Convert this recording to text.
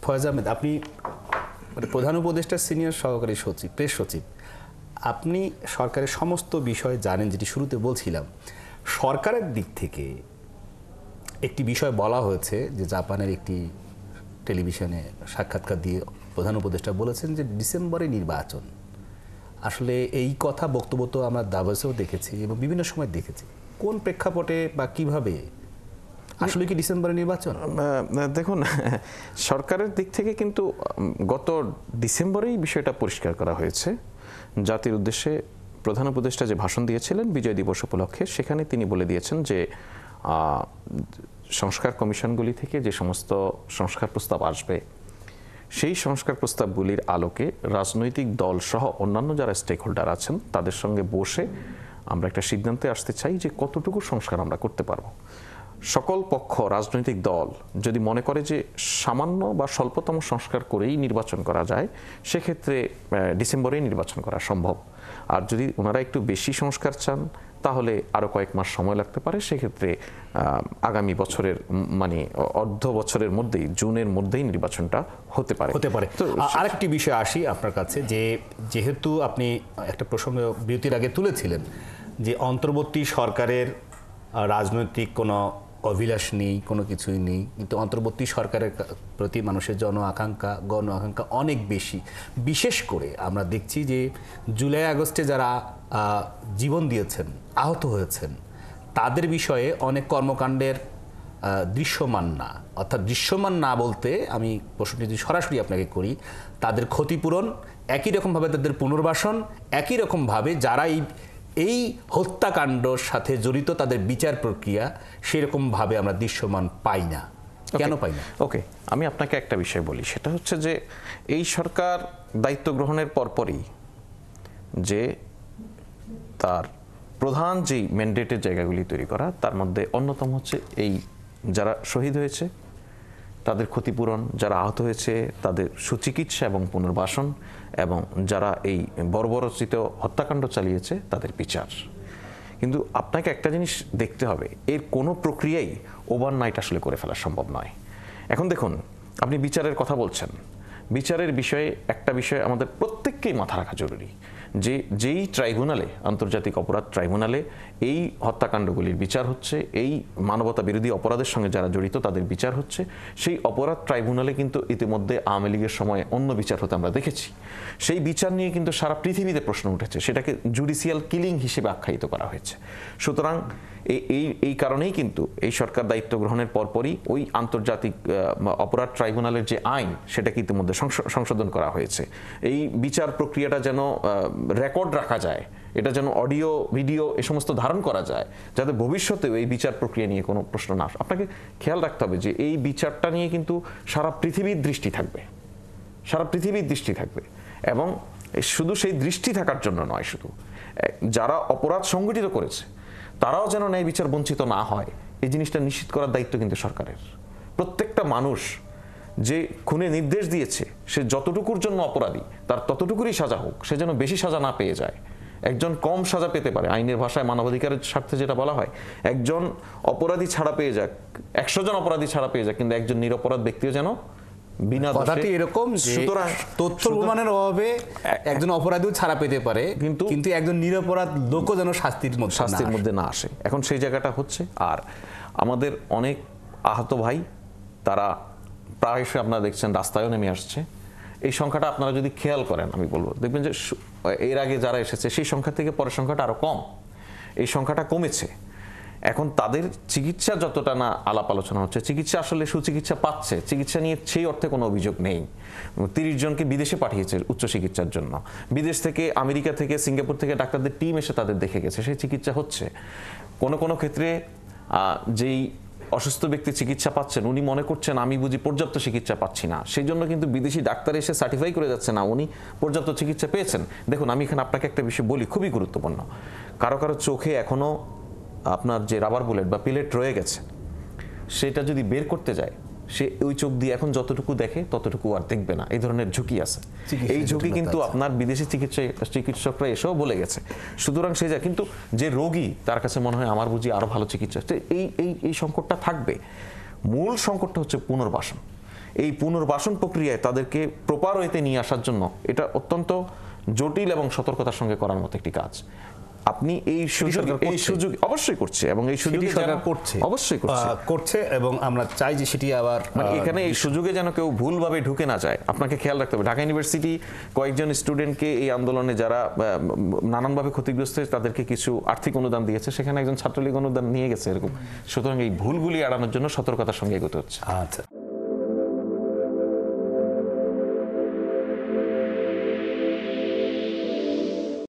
ফয়েজ আহমেদ, আপনি প্রধান উপদেষ্টার সিনিয়র সহকারী সচিব, প্রেস সচিব, আপনি সরকারের সমস্ত বিষয় জানেন, যেটি শুরুতে বলছিলাম। সরকারের দিক থেকে একটি বিষয় বলা হয়েছে যে জাপানের একটি টেলিভিশনে সাক্ষাৎকার দিয়ে প্রধান উপদেষ্টা বলেছেন যে ডিসেম্বরে নির্বাচন। আসলে এই কথা বক্তব্য তো আমরা দাভোসেও দেখেছি এবং বিভিন্ন সময় দেখেছি। কোন প্রেক্ষাপটে বা কিভাবে আসলে কি ডিসেম্বরে নির্বাচন? দেখুন, সরকারের দিক থেকে কিন্তু গত ডিসেম্বরেই বিষয়টা পরিষ্কার করা হয়েছে। জাতির উদ্দেশ্যে প্রধান উপদেষ্টা যে ভাষণ দিয়েছিলেন বিজয় দিবস উপলক্ষে, সেখানে তিনি বলে দিয়েছেন যে সংস্কার কমিশনগুলি থেকে যে সমস্ত সংস্কার প্রস্তাব আসবে, সেই সংস্কার প্রস্তাবগুলির আলোকে রাজনৈতিক দল সহ অন্যান্য যারা স্টেক হোল্ডার আছেন তাদের সঙ্গে বসে আমরা একটা সিদ্ধান্তে আসতে চাই যে কতটুকু সংস্কার আমরা করতে পারবো। সকল পক্ষ, রাজনৈতিক দল যদি মনে করে যে সামান্য বা স্বল্পতম সংস্কার করেই নির্বাচন করা যায়, সেক্ষেত্রে ডিসেম্বরেই নির্বাচন করা সম্ভব। আর যদি ওনারা একটু বেশি সংস্কার চান তাহলে আরও কয়েক মাস সময় লাগতে পারে। সেক্ষেত্রে আগামী বছরের মানে অর্ধ বছরের মধ্যেই, জুনের মধ্যেই নির্বাচনটা হতে পারে। তো আরেকটি বিষয় আসি আপনার কাছে, যে যেহেতু আপনি একটা প্রসঙ্গ বিরতির আগে তুলেছিলেন যে অন্তর্বর্তী সরকারের রাজনৈতিক কোনো অভিলাষ নেই, কোনো কিছুই নেই, কিন্তু অন্তর্বর্তী সরকারের প্রতি মানুষের গণ আকাঙ্ক্ষা অনেক বেশি। বিশেষ করে আমরা দেখছি যে জুলাই আগস্টে যারা জীবন দিয়েছেন, আহত হয়েছেন, তাদের বিষয়ে অনেক কর্মকাণ্ডের দৃশ্যমান না। অর্থাৎ দৃশ্যমান না বলতে আমি প্রশ্নটি যদি সরাসরি আপনাকে করি, তাদের ক্ষতিপূরণ, একই রকমভাবে তাদের পুনর্বাসন, একই রকমভাবে যারা এই হত্যাকাণ্ডর সাথে জড়িত তাদের বিচার প্রক্রিয়া সেরকমভাবে আমরা দৃশ্যমান পাই না। কেন পাই না? ওকে, আমি আপনাকে একটা বিষয় বলি, সেটা হচ্ছে যে এই সরকার দায়িত্ব গ্রহণের পরপরই যে তার প্রধান যেই ম্যান্ডেটের জায়গাগুলি তৈরি করা, তার মধ্যে অন্যতম হচ্ছে এই যারা শহীদ হয়েছে তাদের ক্ষতিপূরণ, যারা আহত হয়েছে তাদের সুচিকিৎসা এবং পুনর্বাসন, এবং যারা এই বর্বরচিত হত্যাকাণ্ড চালিয়েছে তাদের বিচার। কিন্তু আপনাকে একটা জিনিস দেখতে হবে, এর কোনো প্রক্রিয়াই ওভারনাইট আসলে করে ফেলা সম্ভব নয়। এখন দেখুন, আপনি বিচারের কথা বলছেন, বিচারের বিষয়ে একটা বিষয় আমাদের প্রত্যেককেই মাথা রাখা জরুরি, যে যেই ট্রাইব্যুনালে, আন্তর্জাতিক অপরাধ ট্রাইব্যুনালে এই হত্যাকাণ্ডগুলির বিচার হচ্ছে, এই মানবতা বিরোধী অপরাধের সঙ্গে যারা জড়িত তাদের বিচার হচ্ছে, সেই অপরাধ ট্রাইব্যুনালে কিন্তু ইতিমধ্যে আওয়ামী লীগের সময় অন্য বিচার হতে আমরা দেখেছি। সেই বিচার নিয়ে কিন্তু সারা পৃথিবীতে প্রশ্ন উঠেছে, সেটাকে জুডিশিয়াল কিলিং হিসেবে আখ্যায়িত করা হয়েছে। সুতরাং এই কারণেই কিন্তু এই সরকার দায়িত্ব গ্রহণের পরপরই ওই আন্তর্জাতিক অপরাধ ট্রাইব্যুনালের যে আইন, সেটাকে ইতিমধ্যে সংশোধন করা হয়েছে। এই বিচার প্রক্রিয়াটা যেন রেকর্ড রাখা যায়, এটা যেন অডিও ভিডিও এ সমস্ত ধারণ করা যায়, যাতে ভবিষ্যতেও এই বিচার প্রক্রিয়া নিয়ে কোনো প্রশ্ন না আসে। আপনাকে খেয়াল রাখতে হবে যে এই বিচারটা নিয়ে কিন্তু সারা পৃথিবীর দৃষ্টি থাকবে, সারা পৃথিবীর দৃষ্টি থাকবে। এবং শুধু সেই দৃষ্টি থাকার জন্য নয়, শুধু যারা অপরাধ সংগঠিত করেছে তারাও যেন ন্যায় বিচার বঞ্চিত না হয়, এই জিনিসটা নিশ্চিত করার দায়িত্ব কিন্তু সরকারের। প্রত্যেকটা মানুষ যে খুনে নির্দেশ দিয়েছে, সে যতটুকুর জন্য অপরাধী তার ততটুকুরই সাজা হোক, সে যেন বেশি সাজা না পেয়ে যায়। একজন কম সাজা পেতে পারে, আইনের ভাষায় মানবাধিকারের স্বার্থে যেটা বলা হয়, একজন অপরাধী ছাড়া পেয়ে যাক, 100 জন অপরাধী ছাড়া পেয়ে যাক, কিন্তু একজন নিরপরাধ ব্যক্তিও যেন বিনা দোষে। কথাটি এরকম, সুতরাং তথ্য প্রমাণের অভাবে একজন অপরাধীও ছাড়া পেতে পারে, কিন্তু একজন নিরপরাধ লোকও যেন শাস্তির মধ্যে না আসে। এখন সেই জায়গাটা হচ্ছে। আর আমাদের অনেক আহত ভাই, তারা প্রায়শই আপনারা দেখছেন রাস্তায়ও নেমে আসছে। এই সংখ্যাটা আপনারা যদি খেয়াল করেন, আমি বলবো, দেখবেন যে এর আগে যারা এসেছে সেই সংখ্যা থেকে পরের সংখ্যাটা আরো কম, এই সংখ্যাটা কমেছে। এখন তাদের চিকিৎসা যতটা না আলাপ আলোচনা হচ্ছে, চিকিৎসা আসলে সুচিকিৎসা পাচ্ছে, চিকিৎসা নিয়ে সেই অর্থে কোনো অভিযোগ নেই। 30 জনকে বিদেশে পাঠিয়েছে উচ্চ চিকিৎসার জন্য, বিদেশ থেকে, আমেরিকা থেকে, সিঙ্গাপুর থেকে ডাক্তারদের টিম এসে তাদের দেখে গেছে, সেই চিকিৎসা হচ্ছে। কোনো ক্ষেত্রে যেই অসুস্থ ব্যক্তি চিকিৎসা পাচ্ছেন, উনি মনে করছেন আমি বুঝি পর্যাপ্ত চিকিৎসা পাচ্ছি না, সেই জন্য কিন্তু বিদেশি ডাক্তার এসে সার্টিফাই করে যাচ্ছে না উনি পর্যাপ্ত চিকিৎসা পেয়েছেন। দেখুন, আমি এখানে আপনাকে একটা বিষয় বলি, খুবই গুরুত্বপূর্ণ। কারো চোখে এখনো আপনার যে রাবার বুলেট বা পিলেট রয়ে গেছে, সেটা যদি বের করতে যায়, সে ওই চোখ দিয়ে এখন যতটুকু দেখে ততটুকু আর দেখবে না, এই ধরনের ঝুঁকি আছে। এই ঝুঁকি কিন্তু আপনার বিদেশি চিকিৎসকরা এসেও বলে গেছে। সুতরাং সে যা, কিন্তু যে রোগী তার কাছে মনে হয় আমার বুঝি আরো ভালো চিকিৎসা, এই সংকটটা থাকবে। মূল সংকটটা হচ্ছে পুনর্বাসন। এই পুনর্বাসন প্রক্রিয়ায় তাদেরকে প্রপার ওয়েতে নিয়ে আসার জন্য এটা অত্যন্ত জটিল এবং সতর্কতার সঙ্গে করার মতো একটি কাজ। আপনি এই সুযোগ অবশ্যই করছে এবং এই সুযোগে সরকার করছে, অবশ্যই করছে এবং আমরা চাই যে সেটি আবার মানে এখানে এই সুযোগে যেন কেউ ভুলভাবে ঢুকে না যায়, আপনাকে খেয়াল রাখতে হবে। ঢাকা ইউনিভার্সিটি কয়েকজন স্টুডেন্টকে এই আন্দোলনে যারা নানানভাবে ক্ষতিগ্রস্ত হয়েছে তাদেরকে কিছু আর্থিক অনুদান দিয়েছে, সেখানে একজন ছাত্রলীগ অনুদান নিয়ে গেছে এরকম। সুতরাং এই ভুলগুলি এড়ানোর জন্য সতর্কতার সঙ্গে এগোতে হচ্ছে। আচ্ছা।